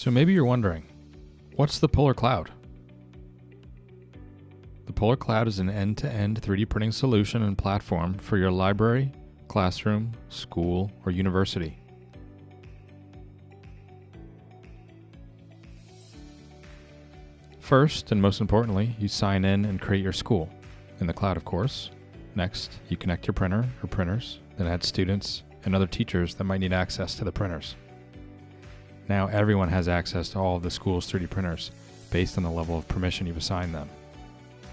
So maybe you're wondering, what's the Polar Cloud? The Polar Cloud is an end-to-end 3D printing solution and platform for your library, classroom, school, or university. First, and most importantly, you sign in and create your school, in the cloud of course. Next, you connect your printer or printers, then add students and other teachers that might need access to the printers. Now everyone has access to all of the school's 3D printers, based on the level of permission you've assigned them.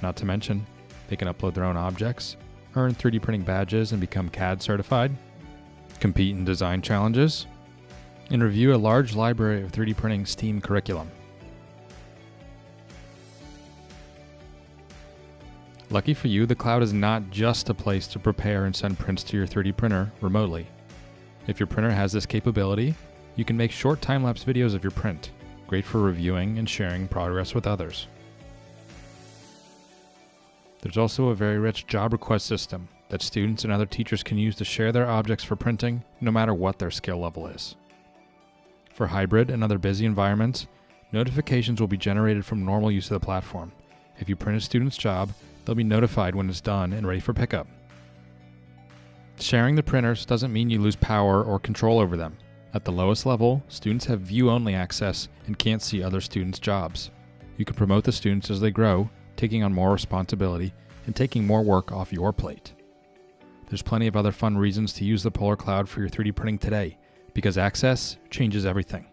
Not to mention, they can upload their own objects, earn 3D printing badges and become CAD certified, compete in design challenges, and review a large library of 3D printing STEAM curriculum. Lucky for you, the cloud is not just a place to prepare and send prints to your 3D printer remotely. If your printer has this capability, you can make short time-lapse videos of your print, great for reviewing and sharing progress with others. There's also a very rich job request system that students and other teachers can use to share their objects for printing, no matter what their skill level is. For hybrid and other busy environments, notifications will be generated from normal use of the platform. If you print a student's job, they'll be notified when it's done and ready for pickup. Sharing the printers doesn't mean you lose power or control over them. At the lowest level, students have view-only access and can't see other students' jobs. You can promote the students as they grow, taking on more responsibility and taking more work off your plate. There's plenty of other fun reasons to use the Polar Cloud for your 3D printing today, because access changes everything.